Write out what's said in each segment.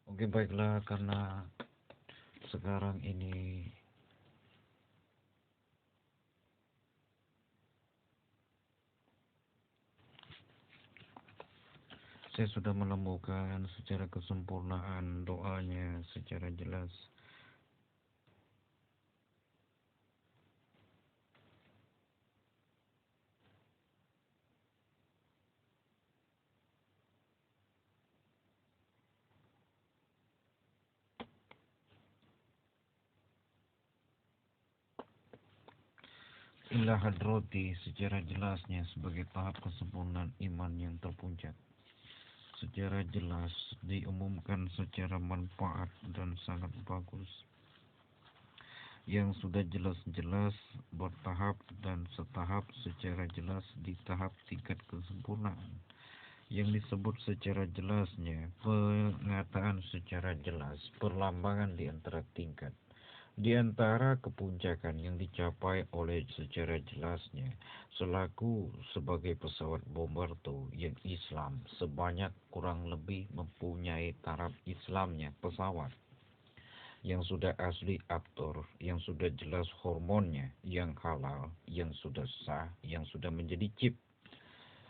Oke, baiklah, karena sekarang ini saya sudah menemukan secara kesempurnaan doanya secara jelas. Ilah hadrati secara jelasnya sebagai tahap kesempurnaan iman yang terpuncak. Secara jelas diumumkan secara manfaat dan sangat bagus. Yang sudah jelas-jelas bertahap dan setahap secara jelas di tahap tingkat kesempurnaan. Yang disebut secara jelasnya, pengataan secara jelas, perlambangan di antara tingkat. Di antara kepuncakan yang dicapai oleh secara jelasnya, selaku sebagai pesawat Bombardier yang Islam, sebanyak kurang lebih mempunyai taraf Islamnya pesawat yang sudah asli aktor, yang sudah jelas hormonnya, yang halal, yang sudah sah, yang sudah menjadi chip,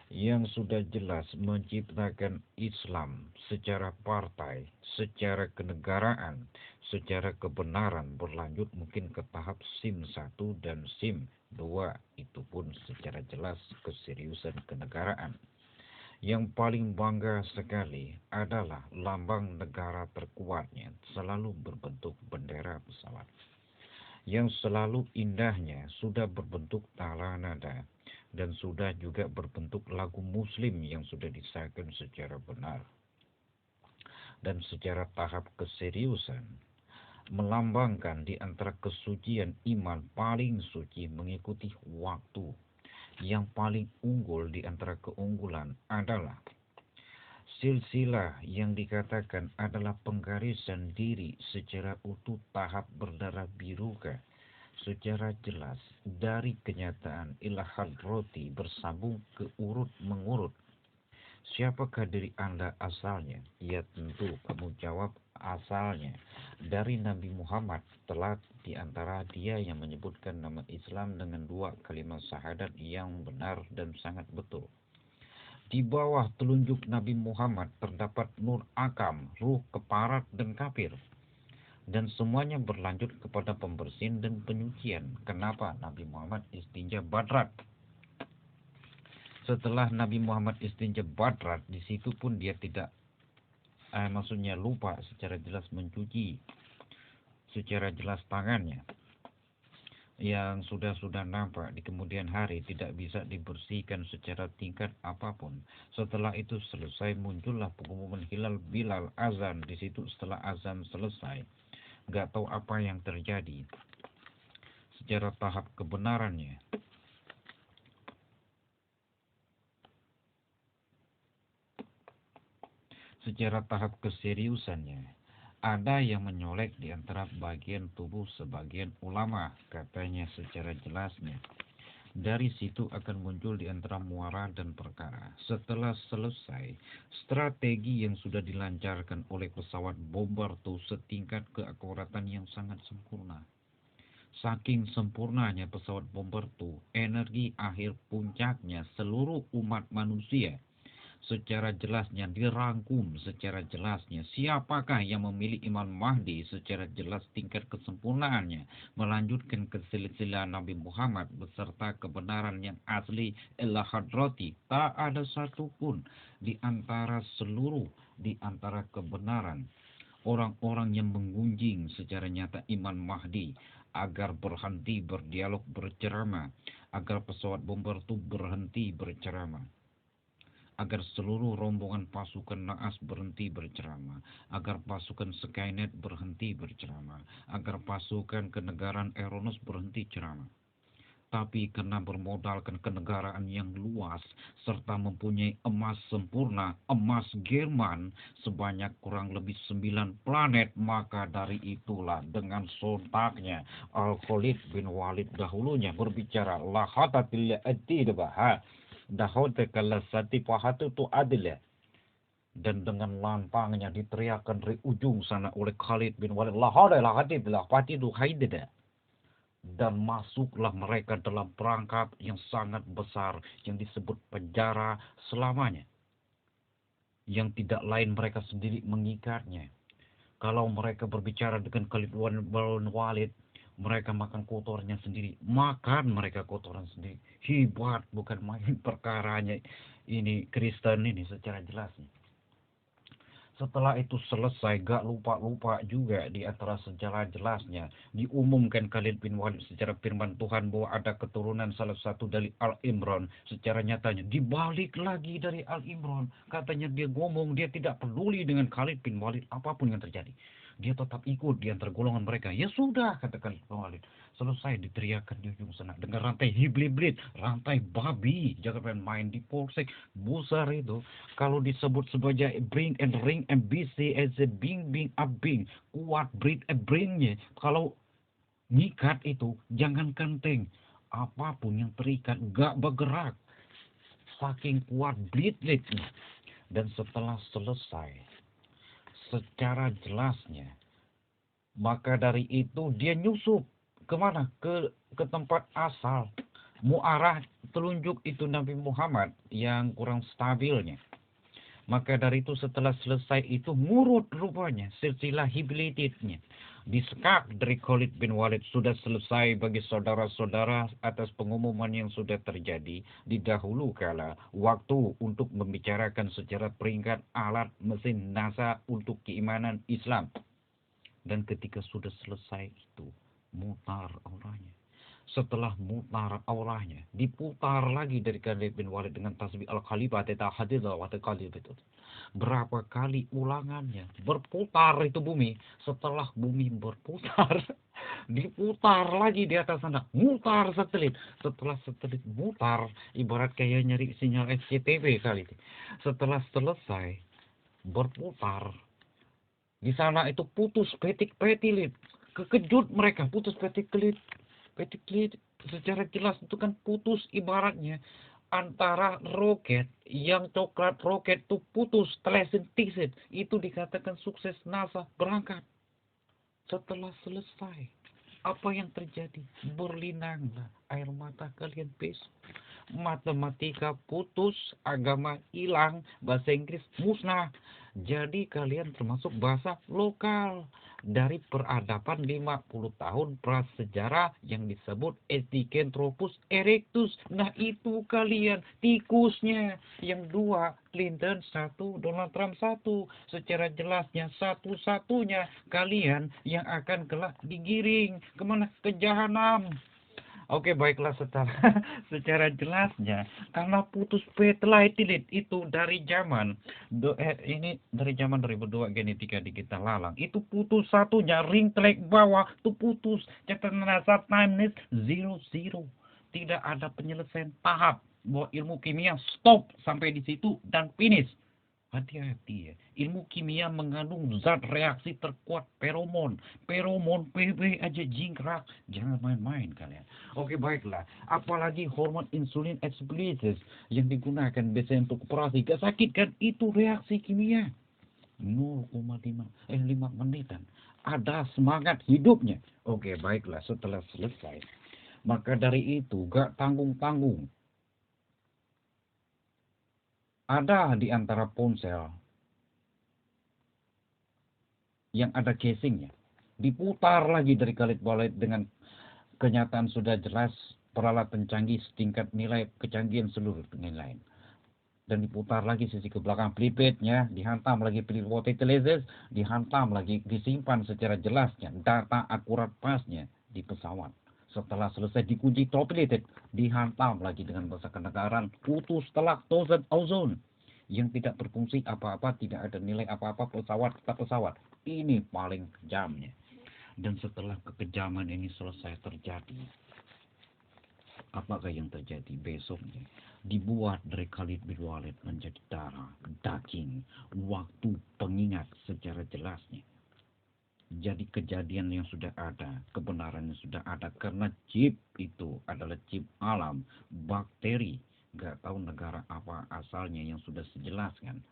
yang sudah jelas menciptakan Islam secara partai, secara kenegaraan, secara kebenaran berlanjut mungkin ke tahap SIM 1 dan SIM 2, itu pun secara jelas keseriusan kenegaraan. Yang paling bangga sekali adalah lambang negara terkuatnya selalu berbentuk bendera pesawat, yang selalu indahnya sudah berbentuk tala nada dan sudah juga berbentuk lagu muslim yang sudah disahkan secara benar dan secara tahap keseriusan, melambangkan di antara kesucian iman paling suci mengikuti waktu. Yang paling unggul di antara keunggulan adalah silsilah yang dikatakan adalah penggarisan diri secara utuh tahap berdarah biruka secara jelas dari kenyataan ilah hadrati bersambung ke urut mengurut. Siapakah diri Anda asalnya? Ya tentu kamu jawab asalnya dari Nabi Muhammad, telah di antara dia yang menyebutkan nama Islam dengan dua kalimat syahadat yang benar dan sangat betul. Di bawah telunjuk Nabi Muhammad terdapat nur akam, ruh keparat dan kafir. Dan semuanya berlanjut kepada pembersihan dan penyucian. Kenapa Nabi Muhammad istinja badrat? Setelah Nabi Muhammad istinja badrat, di situ pun dia tidak, maksudnya lupa secara jelas mencuci secara jelas tangannya yang sudah nampak di kemudian hari tidak bisa dibersihkan secara tingkat apapun. Setelah itu selesai, muncullah pengumuman hilal bilal azan. Di situ setelah azan selesai, nggak tahu apa yang terjadi secara tahap kebenarannya, secara tahap keseriusannya. Ada yang menyolek di antara bagian tubuh sebagian ulama, katanya secara jelasnya. Dari situ akan muncul di antara muara dan perkara. Setelah selesai, strategi yang sudah dilancarkan oleh pesawat Bombardier setingkat keakuratan yang sangat sempurna. Saking sempurnanya pesawat Bombardier, energi akhir puncaknya seluruh umat manusia secara jelasnya dirangkum, secara jelasnya siapakah yang memilih Imam Mahdi secara jelas tingkat kesempurnaannya melanjutkan ke silsilah Nabi Muhammad beserta kebenaran yang asli ilah hadrati. Tak ada satupun di antara seluruh di antara kebenaran orang-orang yang menggunjing secara nyata Imam Mahdi agar berhenti berdialog berceramah, agar pesawat bomber itu berhenti berceramah, agar seluruh rombongan pasukan Naas berhenti berceramah, agar pasukan Skynet berhenti berceramah, agar pasukan kenegaraan Aeronus berhenti ceramah. Tapi karena bermodalkan kenegaraan yang luas serta mempunyai emas sempurna, emas Jerman sebanyak kurang lebih 9 planet, maka dari itulah dengan sontaknya Al-Khalid bin Walid dahulunya berbicara lahatatil atidbaha dahote kalasati pahatu tu adil. Dan dengan lantangnya diteriakkan dari ujung sana oleh Khalid bin Walid, la hawla la quwwata illa billah. Dan masuklah mereka dalam perangkap yang sangat besar yang disebut penjara selamanya. Yang tidak lain mereka sendiri mengikatnya. Kalau mereka berbicara dengan Khalid bin Walid, mereka makan kotornya sendiri. Makan mereka kotoran sendiri. Hebat, bukan main perkaranya. Ini Kristen ini secara jelasnya. Setelah itu selesai, gak lupa-lupa juga di antara sejarah jelasnya diumumkan Khalid bin Walid secara firman Tuhan bahwa ada keturunan salah satu dari Al-Imran. Secara nyatanya dibalik lagi dari Al-Imran. Katanya dia ngomong dia tidak peduli dengan Khalid bin Walid apapun yang terjadi. Dia tetap ikut di antara golongan mereka. Ya sudah, kata Khalid bin Walid. Selesai diteriakkan di ujung sana dengan rantai hiblit, rantai babi. Jangan main di polsek besar itu. Kalau disebut sebagai bring and ring and busy as a bing abing, kuat bringnya. Kalau ngikat itu jangan kenteng, apapun yang terikat gak bergerak, saking kuat blitnya. Dan setelah selesai secara jelasnya, maka dari itu dia nyusup kemana, ke tempat asal muarah telunjuk itu Nabi Muhammad yang kurang stabilnya. Maka dari itu setelah selesai itu ngurut rupanya silsilah hiblitidnya. Disekak dari Khalid bin Walid sudah selesai bagi saudara-saudara atas pengumuman yang sudah terjadi di dahulu kala waktu untuk membicarakan secara peringkat alat mesin NASA untuk keimanan Islam. Dan ketika sudah selesai itu mutar auranya. Setelah mutar auranya, diputar lagi dari Khalid bin Walid dengan tasbih al-khalifah teta hadidah wa itu. Berapa kali ulangannya, berputar itu bumi. Setelah bumi berputar, diputar lagi di atas sana, mutar satelit. Setelah satelit mutar, ibarat kayak nyari sinyal SCTV kali itu. Setelah selesai berputar, di sana itu putus petik-petilit. Kekejut mereka, putus petik-pelit. Petik-pelit secara jelas itu kan putus ibaratnya antara roket yang coklat roket itu putus telesin tisit. Itu dikatakan sukses NASA berangkat. Setelah selesai, apa yang terjadi? Berlinanglah air mata kalian besok. Matematika putus, agama hilang, bahasa Inggris musnah. Jadi kalian termasuk bahasa lokal. Dari peradaban 50 tahun prasejarah yang disebut Ethicentropus erectus. Nah itu kalian tikusnya. Yang dua Clinton satu, Donald Trump satu. Secara jelasnya satu-satunya kalian yang akan kelak digiring kemana? Ke jahanam. Oke, baiklah secara jelasnya karena putus petlaitilid itu dari zaman ini dari zaman 2002 genetika digital lalang itu putus satunya ring telek bawah itu putus catatan NASA timeless 00, tidak ada penyelesaian tahap bahwa ilmu kimia stop sampai di situ dan finish. Hati-hati ya. Ilmu kimia mengandung zat reaksi terkuat feromon. Feromon PW aja jingkrak. Jangan main-main kalian. Oke baiklah. Apalagi hormon insulin explicit yang digunakan biasanya untuk operasi. Gak sakit kan? Itu reaksi kimia. 0,5 5 menitan. Ada semangat hidupnya. Oke baiklah setelah selesai. Maka dari itu gak tanggung-tanggung. Ada di antara ponsel yang ada casingnya. Diputar lagi dari Khalid Walid dengan kenyataan sudah jelas peralatan canggih setingkat nilai kecanggihan seluruh dengan lain. Dan diputar lagi sisi ke belakang prepaidnya, dihantam lagi pilih water dihantam lagi, disimpan secara jelasnya, data akurat pasnya di pesawat. Setelah selesai dikunci topulated, dihantam lagi dengan bahasa kenegaraan, putus telak tozen ozon. Yang tidak berfungsi apa-apa, tidak ada nilai apa-apa, pesawat tetap pesawat. Ini paling kejamnya. Dan setelah kekejaman ini selesai terjadi, apakah yang terjadi besoknya? Dibuat dari Khalid bin Walid menjadi darah, daging, waktu pengingat secara jelasnya. Jadi kejadian yang sudah ada, kebenaran yang sudah ada. Karena chip itu adalah chip alam, bakteri. Gak tahu negara apa asalnya yang sudah sejelaskan.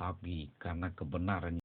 tapi karena kebenaran